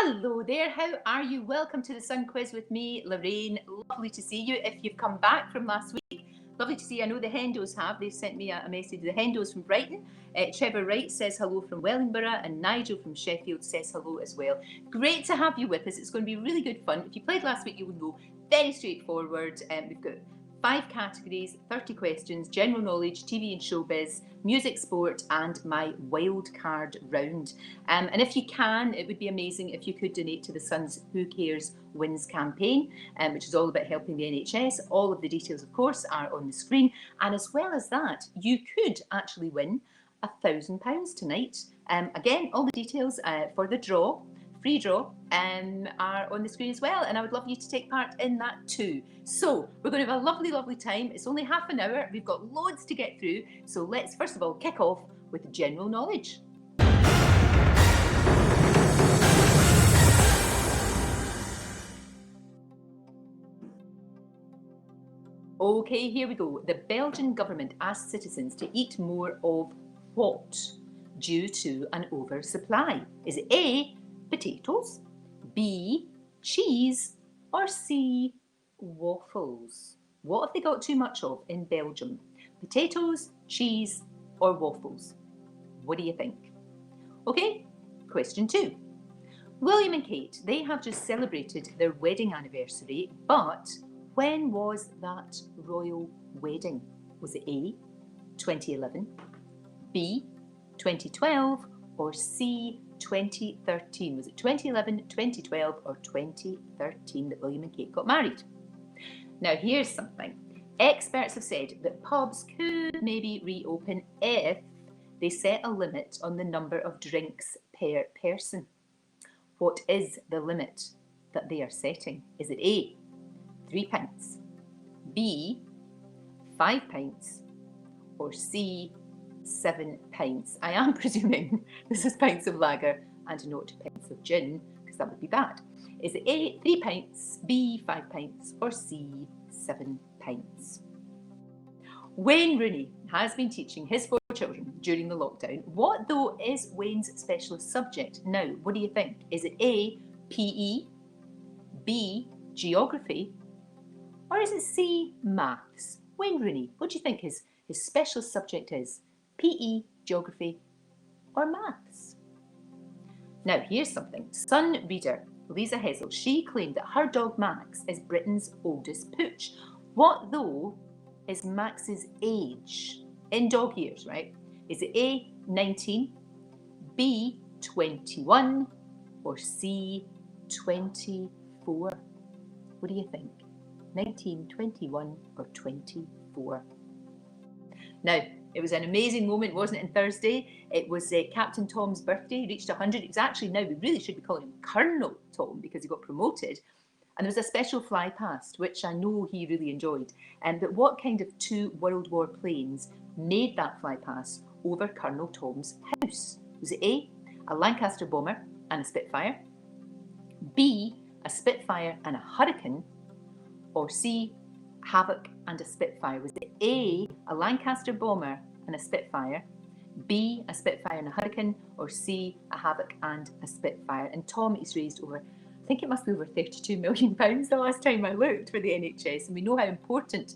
Hello there, how are you? Welcome to the Sun Quiz with me, Lorraine. Lovely to see you. If you've come back from last week, lovely to see you. I know the Hendos have. They've sent me a message. The Hendos from Brighton. Trevor Wright says hello from Wellingborough, and Nigel from Sheffield says hello as well. Great to have you with us. It's going to be really good fun. If you played last week, you would know. Very straightforward. We've got 5 categories, 30 questions, general knowledge, TV and showbiz, music, sport, and my wildcard round. And if you can, it would be amazing if you could donate to the Sun's Who Cares Wins campaign, which is all about helping the NHS. All of the details, of course, are on the screen. And as well as that, you could actually win £1,000 tonight. Again, all the details for the draw, free draw, are on the screen as well, and I would love you to take part in that too. So we're going to have a lovely, lovely time. It's only half an hour. We've got loads to get through. So let's first of all kick off with general knowledge. Okay, here we go. The Belgian government asked citizens to eat more of what due to an oversupply? Is it A, potatoes, B, cheese, or C, waffles? What have they got too much of in Belgium? Potatoes, cheese, or waffles? What do you think? Okay, question 2. William and Kate, they have just celebrated their wedding anniversary, but when was that royal wedding? Was it A, 2011, B, 2012, or C, 2013? Was it 2011, 2012, or 2013 that William and Kate got married? Now, here's something. Experts have said that pubs could maybe reopen if they set a limit on the number of drinks per person. What is the limit that they are setting? Is it A, 3 pints, B, 5 pints, or C, 7 pints? I am presuming this is pints of lager and not pints of gin, because that would be bad. Is it A, 3 pints, B, 5 pints, or C, 7 pints? Wayne Rooney has been teaching his 4 children during the lockdown. What, though, is Wayne's specialist subject? Now, what do you think? Is it A, PE, B, geography, or is it C, maths? Wayne Rooney, what do you think his specialist subject is? PE, geography, or maths? Now, here's something. Sun reader Lisa Hessel, she claimed that her dog Max is Britain's oldest pooch. What, though, is Max's age in dog years, right? Is it A, 19, B, 21, or C, 24? What do you think? 19, 21, or 24? Now, it was an amazing moment, wasn't it, on Thursday? It was Captain Tom's birthday. He reached 100. It was actually, now we really should be calling him Colonel Tom because he got promoted. And there was a special fly past, which I know he really enjoyed. But what kind of 2 World War planes made that fly past over Colonel Tom's house? Was it A, a Lancaster bomber and a Spitfire, B, a Spitfire and a Hurricane, or C, Havoc and a Spitfire? Was it A, a Lancaster bomber and a Spitfire, B, a Spitfire and a Hurricane, or C, a Havoc and a Spitfire? And Tom is raised over, I think it must be over £32 million the last time I looked for the NHS, and we know how important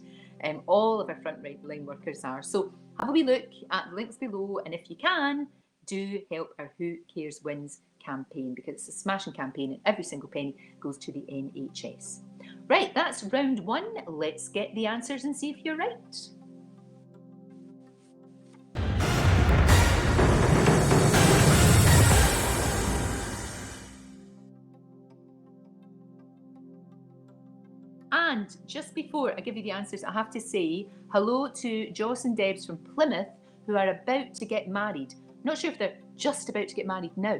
all of our frontline workers are. So have a wee look at the links below, and if you can, do help our Who Cares Wins campaign, because it's a smashing campaign and every single penny goes to the NHS. Right, that's round 1. Let's get the answers and see if you're right. And just before I give you the answers, I have to say hello to Joss and Debs from Plymouth, who are about to get married. Not sure if they're just about to get married now,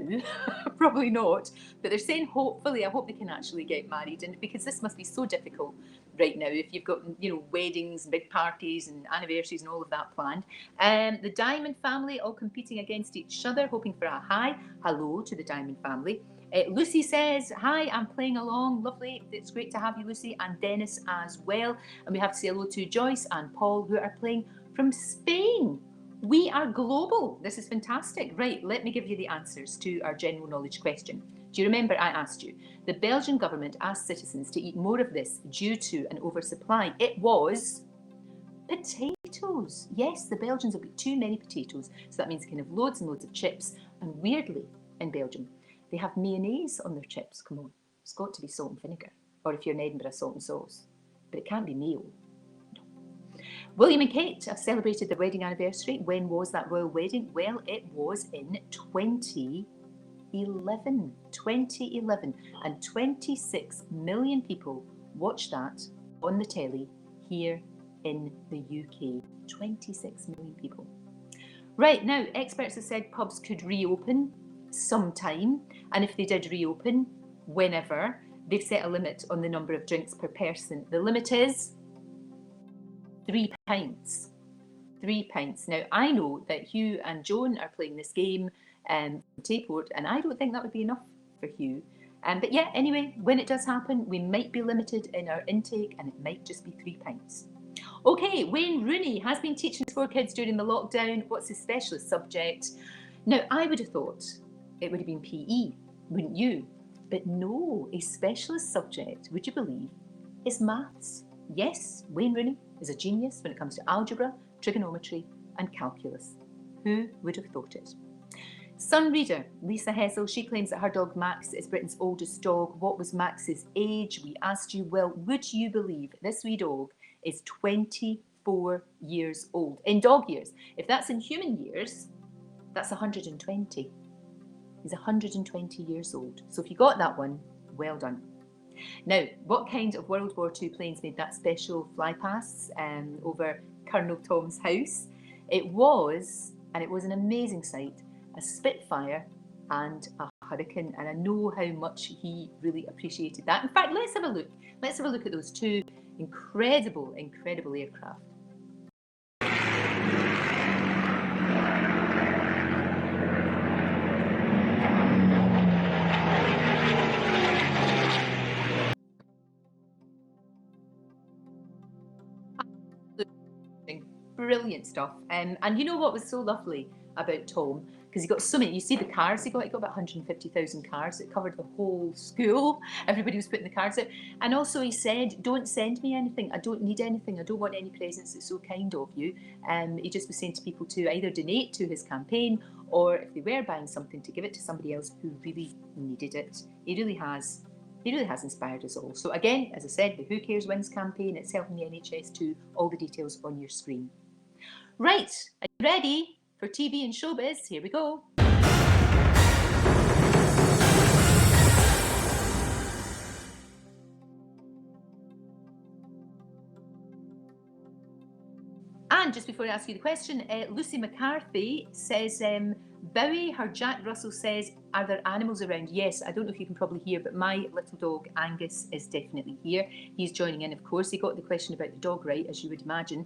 probably not, but they're saying hopefully, I hope they can actually get married, and because this must be so difficult right now if you've got, you know, weddings and big parties and anniversaries and all of that planned. The Diamond family all competing against each other, hoping for a hi. Hello to the Diamond family. Lucy says, hi, I'm playing along. Lovely. It's great to have you, Lucy, and Dennis as well. And we have to say hello to Joyce and Paul, who are playing from Spain. We are global. This is fantastic. Right, let me give you the answers to our general knowledge question. Do you remember I asked you? The Belgian government asked citizens to eat more of this due to an oversupply. It was potatoes. Yes, the Belgians have got too many potatoes, so that means kind of loads and loads of chips. And weirdly, in Belgium, they have mayonnaise on their chips. Come on, it's got to be salt and vinegar. Or if you're in Edinburgh, salt and sauce. But it can't be mayo. No. William and Kate have celebrated their wedding anniversary. When was that royal wedding? Well, it was in 2011. 2011. And 26 million people watched that on the telly here in the UK. 26 million people. Right, now, experts have said pubs could reopen sometime, and if they did reopen, whenever, they've set a limit on the number of drinks per person. The limit is 3 pints. 3 pints. Now, I know that Hugh and Joan are playing this game from Tayport, and I don't think that would be enough for Hugh. But yeah, anyway, when it does happen, we might be limited in our intake, and it might just be 3 pints. Okay, Wayne Rooney has been teaching his 4 kids during the lockdown. What's his specialist subject? Now, I would have thought it would have been PE, wouldn't you? But no, a specialist subject, would you believe, is maths. Yes, Wayne Rooney is a genius when it comes to algebra, trigonometry and calculus. Who would have thought it? Sun reader Lisa Hessel, she claims that her dog Max is Britain's oldest dog. What was Max's age? We asked you. Well, would you believe this wee dog is 24 years old in dog years? If that's in human years, that's 120. He's 120 years old. So if you got that one, well done. Now, what kind of World War II planes made that special flypast over Colonel Tom's house? It was an amazing sight, a Spitfire and a Hurricane, and I know how much he really appreciated that. In fact, let's have a look. Let's have a look at those two incredible aircraft. Brilliant stuff. And you know what was so lovely about Tom? Because he got so many, you see the cars he got about 150,000 cars. It covered the whole school. Everybody was putting the cards out. And also he said, don't send me anything. I don't need anything. I don't want any presents. It's so kind of you. He just was saying to people to either donate to his campaign, or if they were buying something, to give it to somebody else who really needed it. He really has inspired us all. So again, as I said, the Who Cares Wins campaign, it's helping the NHS too. All the details on your screen. Right, are you ready for TV and showbiz? Here we go. And just before I ask you the question, Lucy McCarthy says, Bowie, her Jack Russell says, are there animals around? Yes, I don't know if you can probably hear, but my little dog Angus is definitely here. He's joining in, of course. He got the question about the dog right, as you would imagine.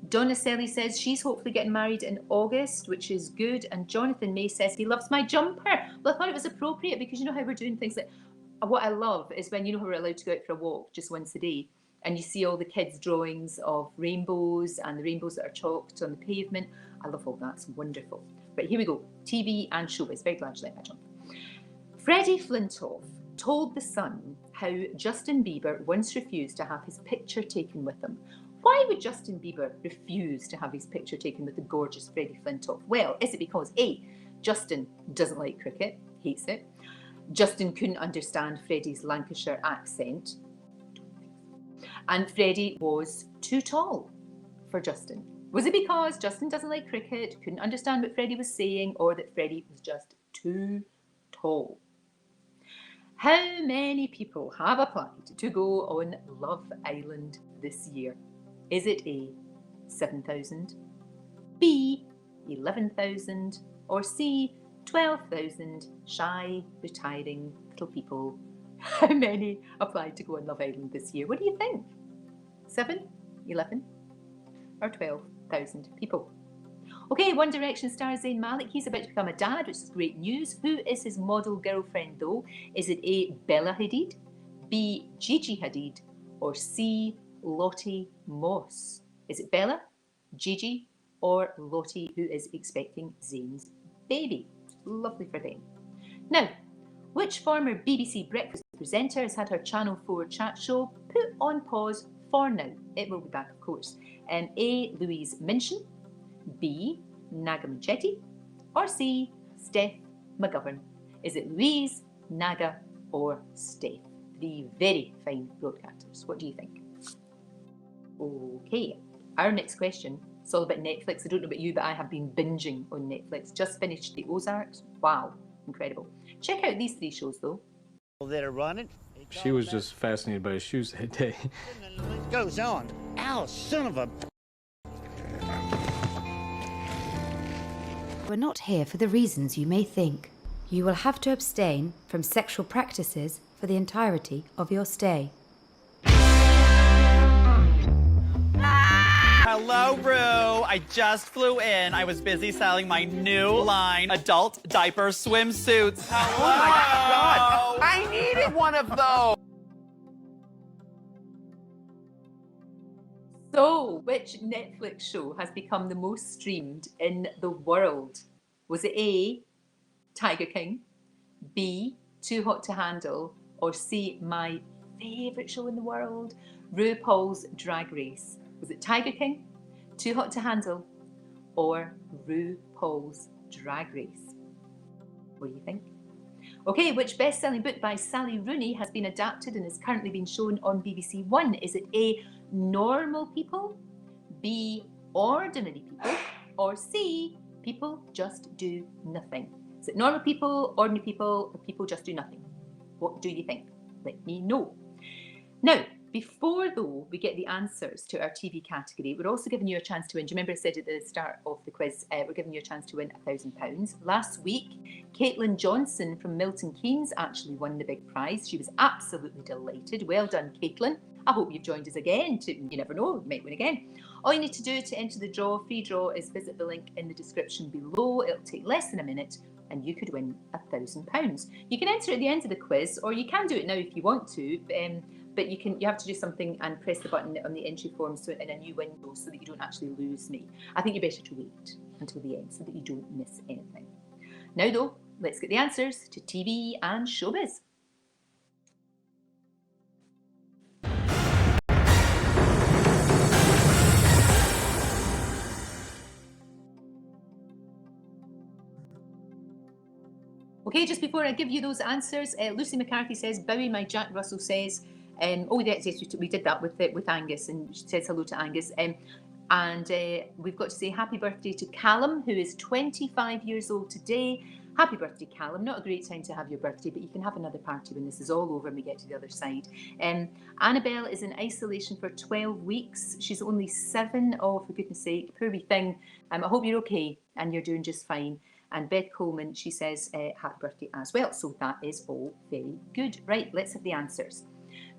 Donna Selly says she's hopefully getting married in August, which is good. And Jonathan May says he loves my jumper. Well, I thought it was appropriate because you know how we're doing things like, what I love is when, you know, how we're allowed to go out for a walk just once a day, and you see all the kids' drawings of rainbows and the rainbows that are chalked on the pavement. I love all that, it's wonderful. But here we go, TV and showbiz. Very glad you like that jump. Freddie Flintoff told The Sun how Justin Bieber once refused to have his picture taken with him. Why would Justin Bieber refuse to have his picture taken with the gorgeous Freddie Flintoff? Well, is it because A, Justin doesn't like cricket, hates it. Justin couldn't understand Freddie's Lancashire accent. And Freddie was too tall for Justin. Was it because Justin doesn't like cricket, couldn't understand what Freddie was saying, or that Freddie was just too tall? How many people have applied to go on Love Island this year? Is it A, 7,000, B, 11,000, or C, 12,000 shy, retiring little people? How many applied to go on Love Island this year? What do you think? 7, 11, or 12,000 people? Okay, One Direction star Zayn Malik, he's about to become a dad, which is great news. Who is his model girlfriend though? Is it A, Bella Hadid, B, Gigi Hadid, or C, Lottie Moss? Is it Bella, Gigi, or Lottie who is expecting Zayn's baby? Lovely for them. Now, which former BBC breakfast presenter has had her Channel 4 chat show put on pause for now? It will be back, of course. A, Louise Minchin, B, Naga Muchetti, or C, Steph McGovern? Is it Louise, Naga, or Steph? Three very fine broadcasters. What do you think? Okay, our next question. It's all about Netflix. I don't know about you, but I have been binging on Netflix. Just finished The Ozarks. Wow, incredible. Check out these 3 shows though. That are running. She was just fascinated by his shoes that day. It goes on. Ow, son of a... We're not here for the reasons you may think. You will have to abstain from sexual practices for the entirety of your stay. Hello, Rue. I just flew in. I was busy selling my new line, adult diaper swimsuits. Hello. Oh my God! I needed one of those. So, which Netflix show has become the most streamed in the world? Was it A, Tiger King, B, Too Hot to Handle, or C, my favourite show in the world, RuPaul's Drag Race? Was it Tiger King, Too Hot to Handle, or RuPaul's Drag Race? What do you think? Okay, which best-selling book by Sally Rooney has been adapted and is currently being shown on BBC One? Is it A, Normal People, B, Ordinary People, or C, People Just Do Nothing? Is it Normal People, Ordinary People, or People Just Do Nothing? What do you think? Let me know. Now, before, though, we get the answers to our TV category, we're also giving you a chance to win. Do you remember I said at the start of the quiz, we're giving you a chance to win £1,000. Last week, Caitlin Johnson from Milton Keynes actually won the big prize. She was absolutely delighted. Well done, Caitlin. I hope you've joined us again. You never know, you might win again. All you need to do to enter the free draw, is visit the link in the description below. It'll take less than a minute and you could win £1,000. You can enter at the end of the quiz, or you can do it now if you want to. But you have to do something and press the button on the entry form in a new window so that you don't actually lose me. I think you're better to wait until the end so that you don't miss anything. Now though, let's get the answers to TV and showbiz. Okay, just before I give you those answers, Lucy McCarthy says, Bowie, my Jack Russell says, yes, we did that with Angus, and she says hello to Angus. And we've got to say happy birthday to Callum, who is 25 years old today. Happy birthday, Callum. Not a great time to have your birthday, but you can have another party when this is all over and we get to the other side. Annabelle is in isolation for 12 weeks. She's only 7. Oh, for goodness sake, poor wee thing. I hope you're okay and you're doing just fine. And Beth Coleman, she says happy birthday as well. So that is all very good. Right, let's have the answers.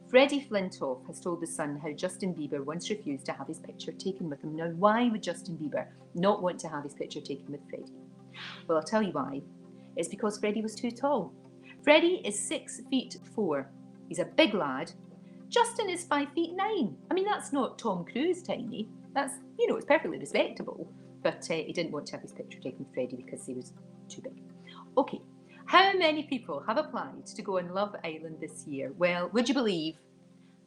Freddie Flintoff has told The Sun how Justin Bieber once refused to have his picture taken with him. Now, why would Justin Bieber not want to have his picture taken with Freddie? Well, I'll tell you why. It's because Freddie was too tall. Freddie is 6'4". He's a big lad. Justin is 5'9". I mean, that's not Tom Cruise tiny. That's, it's perfectly respectable. But he didn't want to have his picture taken with Freddie because he was too big. Okay. How many people have applied to go on Love Island this year? Well, would you believe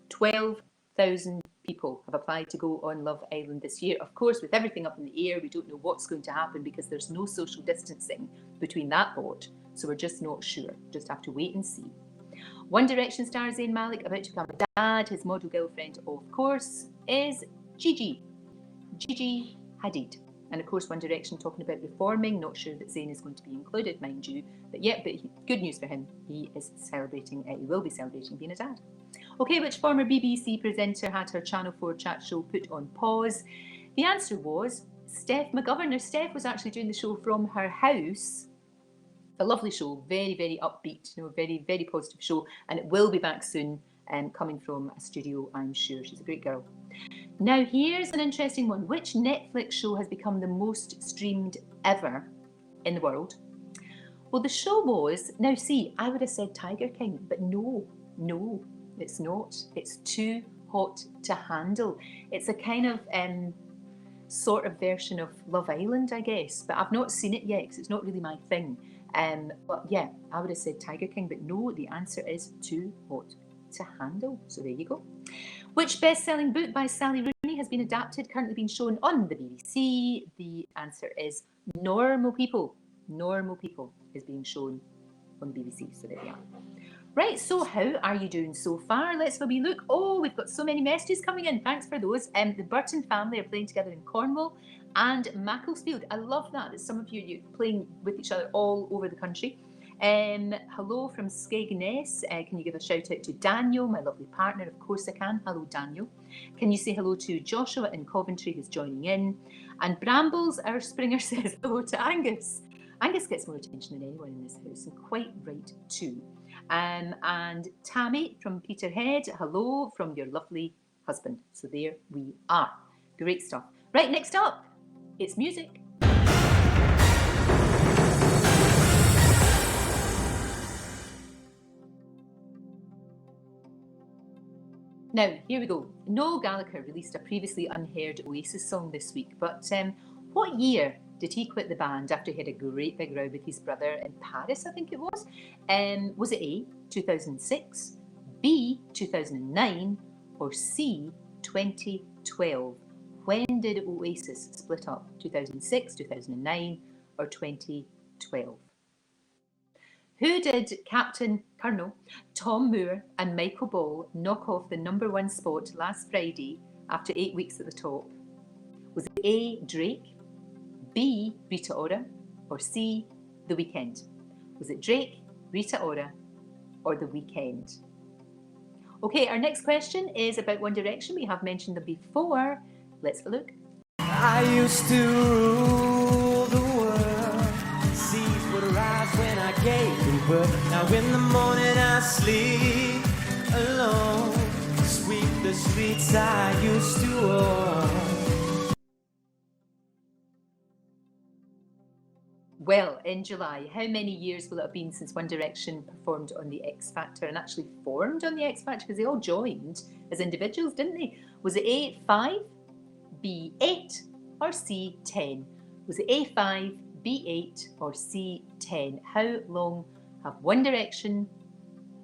12,000 people have applied to go on Love Island this year? Of course, with everything up in the air, we don't know what's going to happen because there's no social distancing between that lot. So we're just not sure. Just have to wait and see. One Direction star Zayn Malik, about to become a dad. His model girlfriend, of course, is Gigi Hadid. And of course, One Direction talking about reforming. Not sure that Zayn is going to be included, mind you. But good news for him. He is celebrating, he will be celebrating being a dad. Okay, which former BBC presenter had her Channel 4 chat show put on pause? The answer was Steph McGovern. Now, Steph was actually doing the show from her house. A lovely show, very, very upbeat, very, very positive show. And it will be back soon, coming from a studio, I'm sure. She's a great girl. Now, here's an interesting one. Which Netflix show has become the most streamed ever in the world? Well, the show was, now see, I would have said Tiger King, but no, it's not. It's Too Hot to Handle. It's a kind of sort of version of Love Island, I guess, but I've not seen it yet because it's not really my thing. But yeah, I would have said Tiger King, but no, the answer is Too Hot to Handle. So there you go. Which best-selling book by Sally Rooney has been adapted, currently being shown on the BBC? The answer is Normal People. Normal People is being shown on the BBC, so there we are. Right, so how are you doing so far? Let's have a wee look. Oh, we've got so many messages coming in. Thanks for those. The Burton family are playing together in Cornwall and Macclesfield. I love that some of you playing with each other all over the country. Hello from Skegness. Can you give a shout out to Daniel, my lovely partner? Of course I can. Hello, Daniel. Can you say hello to Joshua in Coventry, who's joining in? And Brambles, our Springer, says hello to Angus. Angus gets more attention than anyone in this house, and quite right too. And Tammy from Peterhead, hello from your lovely husband. So there we are. Great stuff. Right, next up, it's music. Now, here we go. Noel Gallagher released a previously unheard Oasis song this week, but what year did he quit the band after he had a great big row with his brother in Paris, I think it was? Was it A, 2006, B, 2009, or C, 2012? When did Oasis split up? 2006, 2009, or 2012? Who did Captain Colonel Tom Moore and Michael Ball knock off the #1 spot last Friday after 8 weeks at the top? Was it A, Drake, B, Rita Ora, or C, The Weeknd? Was it Drake, Rita Ora, or The Weeknd? Okay, our next question is about One Direction. We have mentioned them before. Let's have a look. I used to rule the world. Seas would rise when I gave the word. Now in the morning I sleep alone. Sweep the streets I used to own. Well, in July, how many years will it have been since One Direction performed on the X Factor and actually formed on the X Factor? Because they all joined as individuals, didn't they? Was it A, 5, B, 8, or C, 10? Was it A, 5, B, 8, or C, 10? How long have One Direction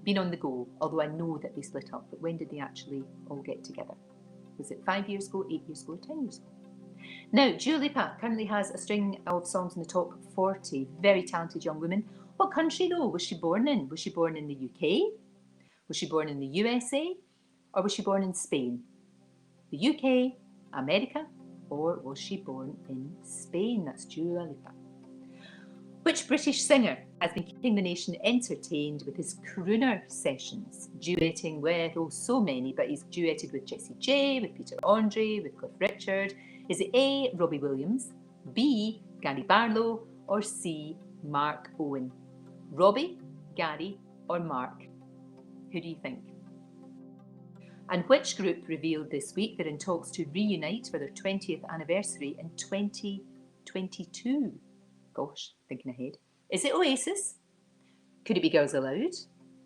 been on the go? Although I know that they split up, but when did they actually all get together? Was it 5 years ago, 8 years ago, 10 years ago? Now, Dua Lipa currently has a string of songs in the top 40. Very talented young woman. What country, though, was she born in? Was she born in the UK? Was she born in the USA? Or was she born in Spain? The UK, America, or was she born in Spain? That's Dua Lipa. Which British singer has been keeping the nation entertained with his crooner sessions, duetting with, oh, so many, but he's duetted with Jessie J, with Peter Andre, with Cliff Richard. Is it A, Robbie Williams, B, Gary Barlow, or C, Mark Owen? Robbie, Gary, or Mark? Who do you think? And which group revealed this week they're in talks to reunite for their 20th anniversary in 2022? Gosh, thinking ahead. Is it Oasis? Could it be Girls Aloud?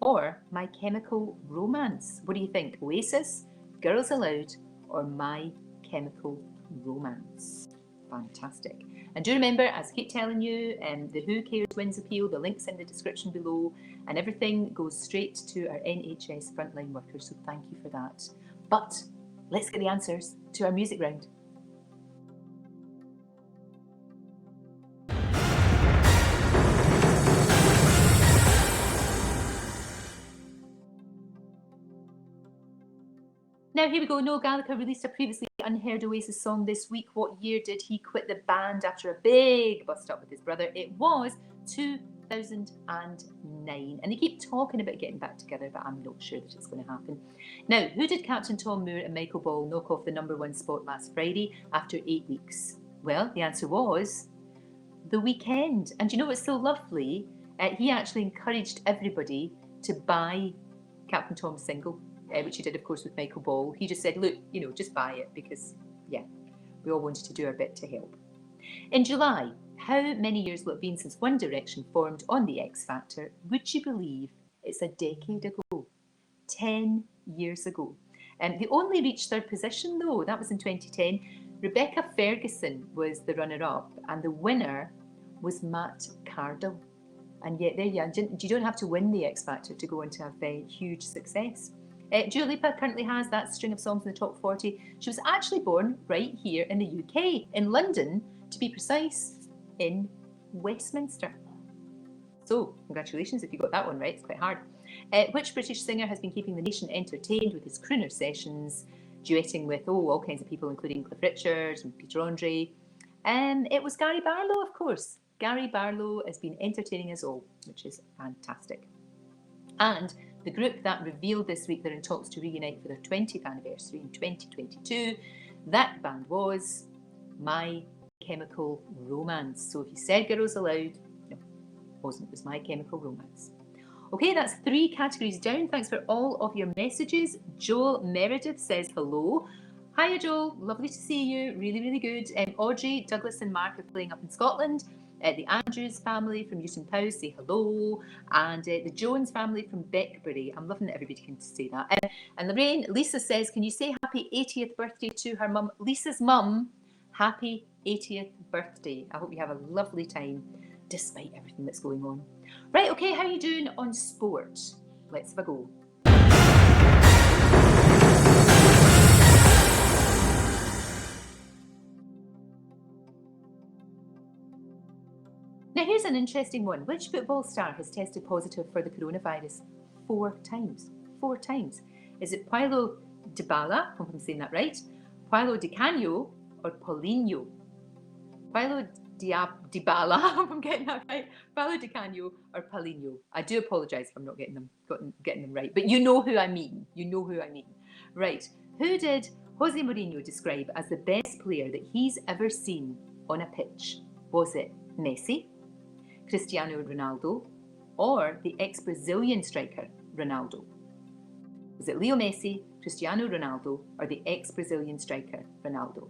Or My Chemical Romance? What do you think? Oasis, Girls Aloud, or My Chemical Romance? Fantastic. And do remember, as I keep telling you, the Who Cares Wins appeal, the link's in the description below, and everything goes straight to our NHS frontline workers, so thank you for that. But let's get the answers to our music round. Now, here we go. Noel Gallagher released a previously unheard Oasis song this week. What year did he quit the band after a big bust-up with his brother? It was 2009. And they keep talking about getting back together, but I'm not sure that it's going to happen. Now, who did Captain Tom Moore and Michael Ball knock off the #1 spot last Friday after 8 weeks? Well, the answer was The Weeknd. And you know what's so lovely? He actually encouraged everybody to buy Captain Tom's single, which he did, of course, with Michael Ball. He just said, look, you know, just buy it because, yeah, we all wanted to do our bit to help. In July, how many years will it have been since One Direction formed on the X Factor? Would you believe it's a decade ago? 10 years ago. They only reached third position, though. That was in 2010. Rebecca Ferguson was the runner-up, and the winner was Matt Cardle. And yet, there you are. You don't have to win the X Factor to go on to have a huge success. Dua Lipa currently has that string of songs in the top 40. She was actually born right here in the UK, in London, to be precise, in Westminster. So, congratulations if you got that one right, it's quite hard. Which British singer has been keeping the nation entertained with his crooner sessions, duetting with, all kinds of people, including Cliff Richard and Peter Andre? It was Gary Barlow, of course. Gary Barlow has been entertaining us all, which is fantastic. And the group that revealed this week they're in talks to reunite for their 20th anniversary in 2022, that band was My Chemical Romance. So if you said Girls Aloud, no, it wasn't. It was My Chemical Romance. Okay, that's 3 categories down. Thanks for all of your messages. Joel Meredith says hello. Hiya, Joel. Lovely to see you. Really, really good. Audrey, Douglas and Mark are playing up in Scotland. The Andrews family from Newton Powys say hello. And the Jones family from Beckbury. I'm loving that everybody can say that. And Lorraine, Lisa says, can you say happy 80th birthday to her mum? Lisa's mum, happy 80th birthday. I hope you have a lovely time despite everything that's going on. Right, okay, how are you doing on sport? Let's have a go. Now here's an interesting one. Which football star has tested positive for the coronavirus 4 times? 4 times. Is it Paulo Dybala, I hope I'm saying that right, Paulo Di Canio, or Paulinho? Paulo Dybala, I hope I'm getting that right, Paulo Di Canio or Paulinho. I do apologise if I'm not getting them right, but you know who I mean. You know who I mean. Right, who did Jose Mourinho describe as the best player that he's ever seen on a pitch? Was it Messi, Cristiano Ronaldo, or the ex-Brazilian striker Ronaldo? Was it Leo Messi, Cristiano Ronaldo, or the ex-Brazilian striker Ronaldo?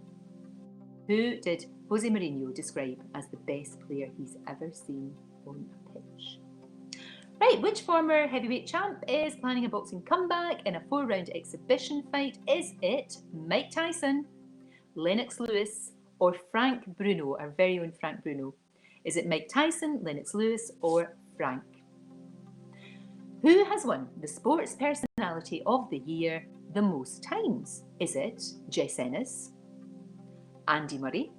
Who did Jose Mourinho describe as the best player he's ever seen on a pitch? Right, which former heavyweight champ is planning a boxing comeback in a 4-round exhibition fight? Is it Mike Tyson, Lennox Lewis, or Frank Bruno, our very own Frank Bruno? Is it Mike Tyson, Lennox Lewis, or Frank? Who has won the Sports Personality of the Year the most times? Is it Jess Ennis, Andy Murray,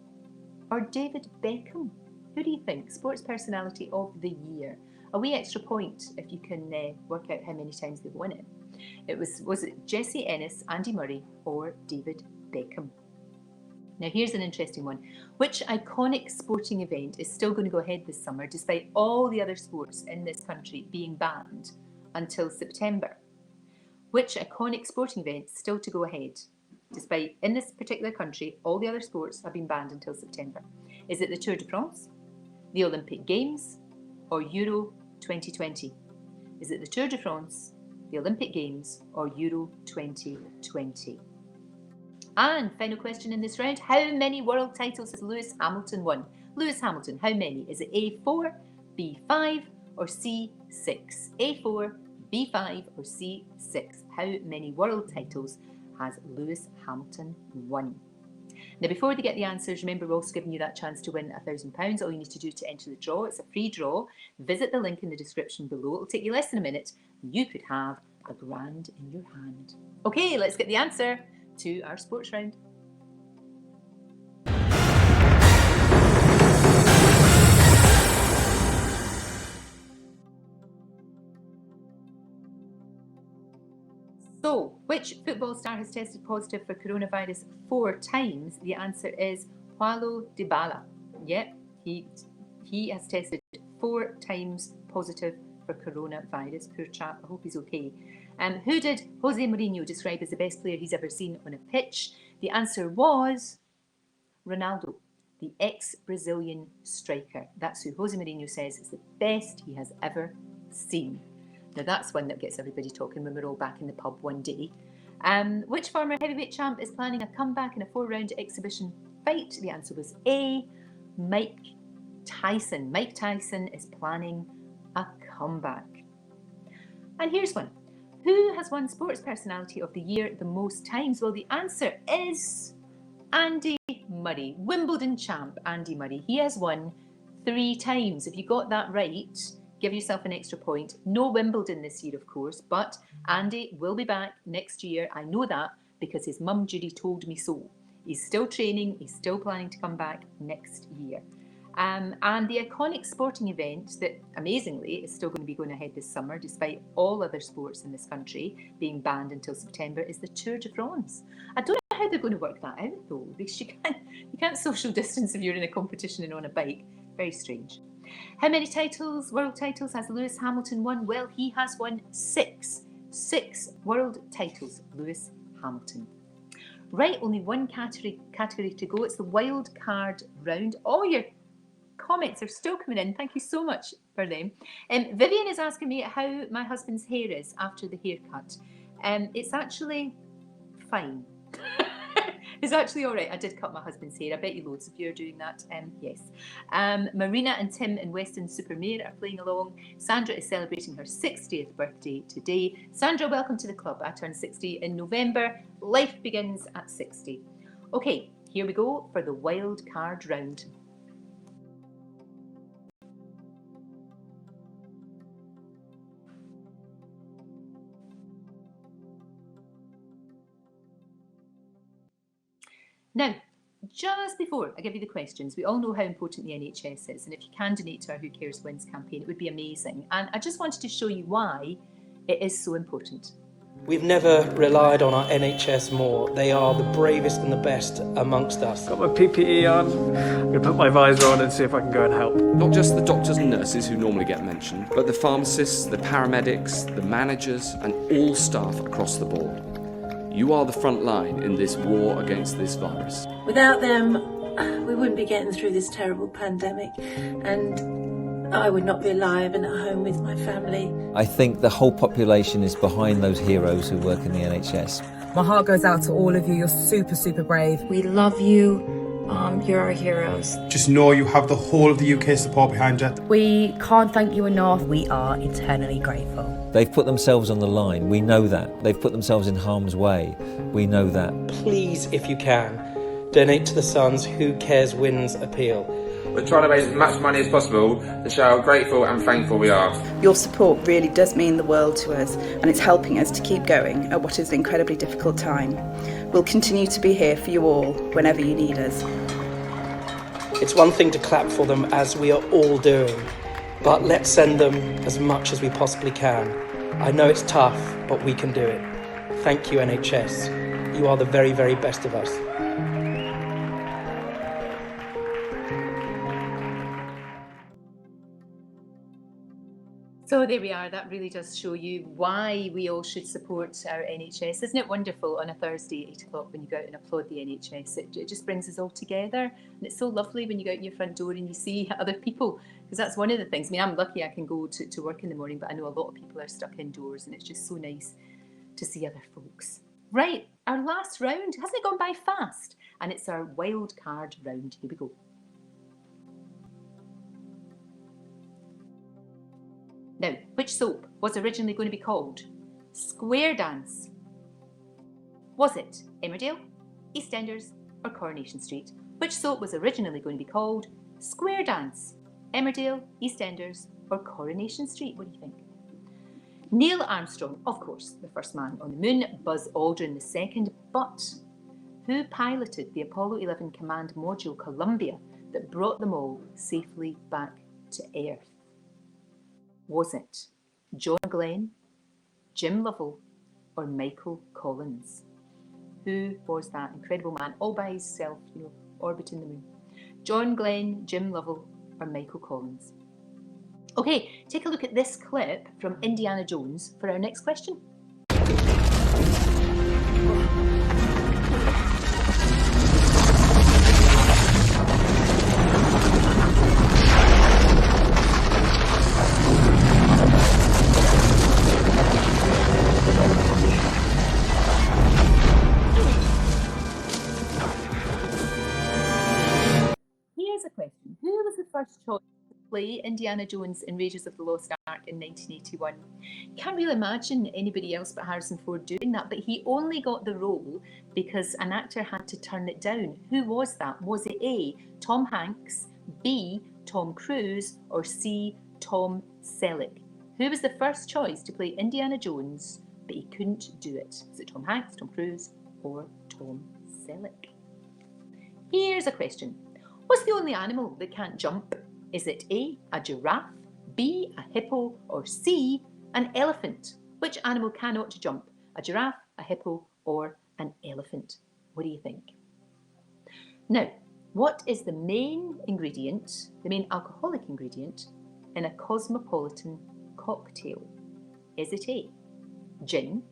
or David Beckham? Who do you think? Sports Personality of the Year. A wee extra point if you can work out how many times they've won it. Was it Jesse Ennis, Andy Murray, or David Beckham? Now here's an interesting one. Which iconic sporting event is still going to go ahead this summer despite all the other sports in this country being banned until September? Which iconic sporting event is still to go ahead despite in this particular country all the other sports have been banned until September? Is it the Tour de France, the Olympic Games, or Euro 2020? Is it the Tour de France, the Olympic Games, or Euro 2020? And final question in this round, how many world titles has Lewis Hamilton won? Lewis Hamilton, how many? Is it A4, B5, or C6? A4, B5, or C6? How many world titles has Lewis Hamilton won? Now, before they get the answers, remember we're also giving you that chance to win £1,000. All you need to do to enter the draw, it's a free draw. Visit the link in the description below. It'll take you less than a minute. You could have £1,000 in your hand. Okay, let's get the answer to our sports round. So, which football star has tested positive for coronavirus 4 times? The answer is Paulo Dybala. Yep, he has tested 4 times positive for coronavirus. Poor chap, I hope he's okay. Who did Jose Mourinho describe as the best player he's ever seen on a pitch? The answer was Ronaldo, the ex-Brazilian striker. That's who Jose Mourinho says is the best he has ever seen. Now that's one that gets everybody talking when we're all back in the pub one day. Which former heavyweight champ is planning a comeback in a 4-round exhibition fight? The answer was A, Mike Tyson. Mike Tyson is planning a comeback. And here's one. Who has won Sports Personality of the Year the most times? Well, the answer is Andy Murray. Wimbledon champ Andy Murray. He has won 3 times. If you got that right, give yourself an extra point. No Wimbledon this year, of course, but Andy will be back next year. I know that because his mum Judy told me so. He's still training. He's still planning to come back next year. And the iconic sporting event that, amazingly, is still going to be going ahead this summer, despite all other sports in this country being banned until September, is the Tour de France. I don't know how they're going to work that out, though, because you can't social distance if you're in a competition and on a bike. Very strange. How many world titles, has Lewis Hamilton won? Well, he has won 6. 6 world titles, Lewis Hamilton. Right, only one category to go. It's the wild card round. All your comments are still coming in. Thank you so much for them. Vivian is asking me how my husband's hair is after the haircut. It's actually fine. It's actually all right. I did cut my husband's hair. I bet you loads of you are doing that. Yes. Marina and Tim in Weston-super-Mare are playing along. Sandra is celebrating her 60th birthday today. Sandra, welcome to the club. I turned 60 in November. Life begins at 60. Okay, here we go for the wild card round. Now, just before I give you the questions, we all know how important the NHS is, and if you can donate to our Who Cares Wins campaign, it would be amazing. And I just wanted to show you why it is so important. We've never relied on our NHS more. They are the bravest and the best amongst us. Got my PPE on. I'm going to put my visor on and see if I can go and help. Not just the doctors and nurses who normally get mentioned, but the pharmacists, the paramedics, the managers, and all staff across the board. You are the front line in this war against this virus. Without them, we wouldn't be getting through this terrible pandemic, and I would not be alive and at home with my family. I think the whole population is behind those heroes who work in the NHS. My heart goes out to all of you. You're super, super brave. We love you. You're our heroes. Just know you have the whole of the UK support behind you. We can't thank you enough. We are eternally grateful. They've put themselves on the line. We know that. They've put themselves in harm's way. We know that. Please, if you can, donate to the Sun's Who Cares Wins appeal. We're trying to raise as much money as possible to show how grateful and thankful we are. Your support really does mean the world to us, and it's helping us to keep going at what is an incredibly difficult time. We'll continue to be here for you all whenever you need us. It's one thing to clap for them, as we are all doing, but let's send them as much as we possibly can. I know it's tough, but we can do it. Thank you, NHS. You are the very, very best of us. So there we are. That really does show you why we all should support our NHS. Isn't it wonderful on a Thursday at 8 o'clock when you go out and applaud the NHS? It just brings us all together. And it's so lovely when you go out your front door and you see other people, because that's one of the things. I mean, I'm lucky I can go to work in the morning, but I know a lot of people are stuck indoors, and it's just so nice to see other folks. Right, our last round. Hasn't it gone by fast? And it's our wild card round. Here we go. Now, which soap was originally going to be called Square Dance? Was it Emmerdale, EastEnders, or Coronation Street? Which soap was originally going to be called Square Dance? Emmerdale, EastEnders, or Coronation Street? What do you think? Neil Armstrong, of course, the first man on the moon, Buzz Aldrin the second, but who piloted the Apollo 11 command module Columbia that brought them all safely back to Earth? Was it John Glenn, Jim Lovell, or Michael Collins? Who was that incredible man all by himself, orbiting the moon? John Glenn, Jim Lovell, or Michael Collins? Okay, take a look at this clip from Indiana Jones for our next question. First choice to play Indiana Jones in Raiders of the Lost Ark in 1981. Can't really imagine anybody else but Harrison Ford doing that, but he only got the role because an actor had to turn it down. Who was that? Was it A, Tom Hanks, B, Tom Cruise, or C, Tom Selleck? Who was the first choice to play Indiana Jones, but he couldn't do it? Was it Tom Hanks, Tom Cruise, or Tom Selleck? Here's a question. What's the only animal that can't jump? Is it A, a giraffe, B, a hippo, or C, an elephant? Which animal cannot jump? A giraffe, a hippo, or an elephant? What do you think? Now, what is the main ingredient, the main alcoholic ingredient, in a cosmopolitan cocktail? Is it A, gin,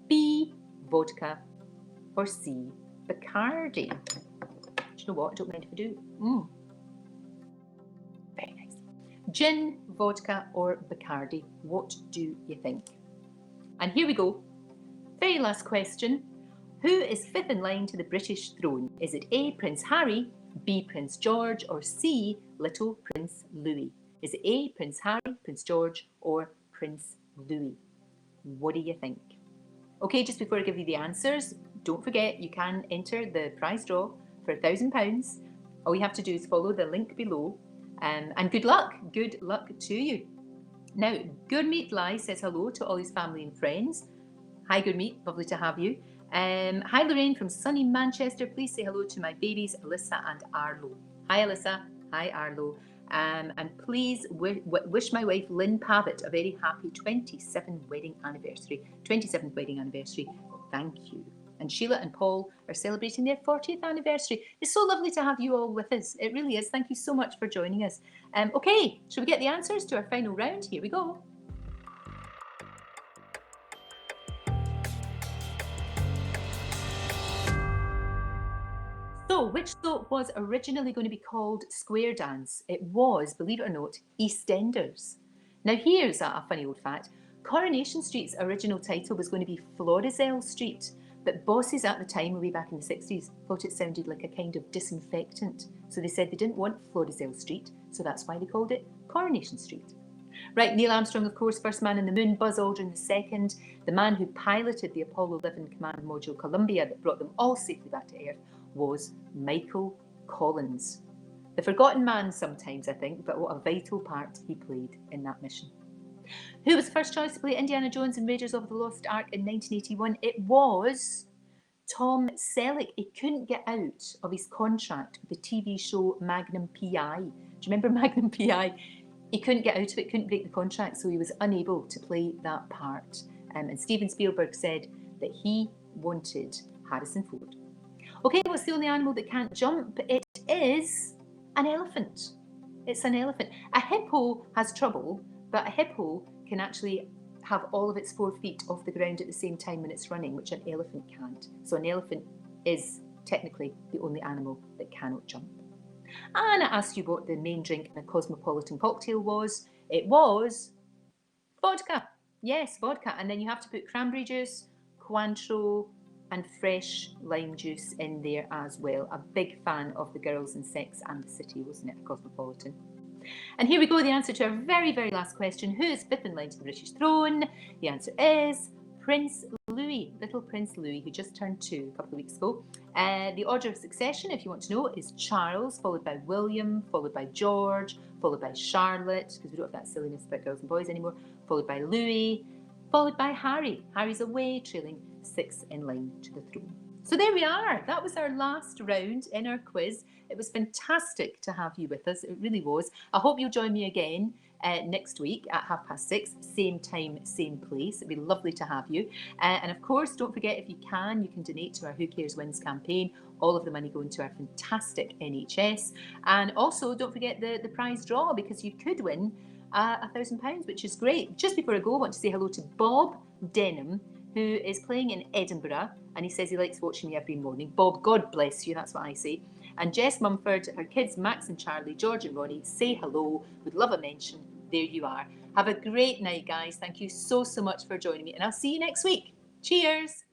B, vodka, or C, Bacardi? You know what? I don't mind if I do. Very nice. Gin, vodka, or Bacardi? What do you think? And here we go. Very last question. Who is fifth in line to the British throne? Is it A, Prince Harry, B, Prince George, or C, Little Prince Louis? Is it A, Prince Harry, Prince George, or Prince Louis? What do you think? Okay, just before I give you the answers, don't forget you can enter the prize draw for £1,000. All you have to do is follow the link below, and good luck to you. Now, Gurmeet Lai says hello to all his family and friends. Hi Gurmeet, lovely to have you. Hi Lorraine from sunny Manchester, please say hello to my babies Alyssa and Arlo. Hi Alyssa, hi Arlo. And please wish my wife Lynn Pavitt a very happy 27th wedding anniversary. Thank you. And Sheila and Paul are celebrating their 40th anniversary. It's so lovely to have you all with us. It really is. Thank you so much for joining us. Okay, shall we get the answers to our final round? Here we go. So, which soap was originally going to be called Square Dance? It was, believe it or not, EastEnders. Now here's a funny old fact. Coronation Street's original title was going to be Florizel Street, but bosses at the time, way back in the 60s, thought it sounded like a kind of disinfectant. So they said they didn't want Florizel Street, so that's why they called it Coronation Street. Right, Neil Armstrong, of course, first man on the moon, Buzz Aldrin II, the man who piloted the Apollo 11 command module Columbia that brought them all safely back to Earth, was Michael Collins. The forgotten man sometimes, I think, but what a vital part he played in that mission. Who was first choice to play Indiana Jones and Raiders of the Lost Ark in 1981? It was Tom Selleck. He couldn't get out of his contract with the TV show Magnum P.I. Do you remember Magnum P.I.? He couldn't get out of it, couldn't break the contract, so he was unable to play that part. And Steven Spielberg said that he wanted Harrison Ford. Okay, what's the only animal that can't jump? It is an elephant. It's an elephant. A hippo has trouble, but a hippo can actually have all of its 4 feet off the ground at the same time when it's running, which an elephant can't. So an elephant is technically the only animal that cannot jump. And I asked you what the main drink in a cosmopolitan cocktail was. It was vodka. Yes, vodka. And then you have to put cranberry juice, Cointreau, and fresh lime juice in there as well. A big fan of the Girls and Sex and the City, wasn't it, Cosmopolitan? And here we go, the answer to our very, very last question. Who is fifth in line to the British throne? The answer is Prince Louis, little Prince Louis, who just turned 2 a couple of weeks ago. The order of succession, if you want to know, is Charles, followed by William, followed by George, followed by Charlotte, because we don't have that silliness about girls and boys anymore, followed by Louis, followed by Harry. Harry's away, trailing 6th in line to the throne. So there we are. That was our last round in our quiz. It was fantastic to have you with us. It really was. I hope you'll join me again next week at 6:30, same time, same place. It'd be lovely to have you. And of course, don't forget, if you can donate to our Who Cares Wins campaign. All of the money going to our fantastic NHS. And also, don't forget the prize draw, because you could win £1,000, which is great. Just before I go, I want to say hello to Bob Denham, who is playing in Edinburgh, and he says he likes watching me every morning. Bob, God bless you, that's what I say. And Jess Mumford, her kids Max and Charlie, George and Ronnie, say hello, would love a mention. There you are. Have a great night, guys. Thank you so much for joining me, and I'll see you next week. Cheers.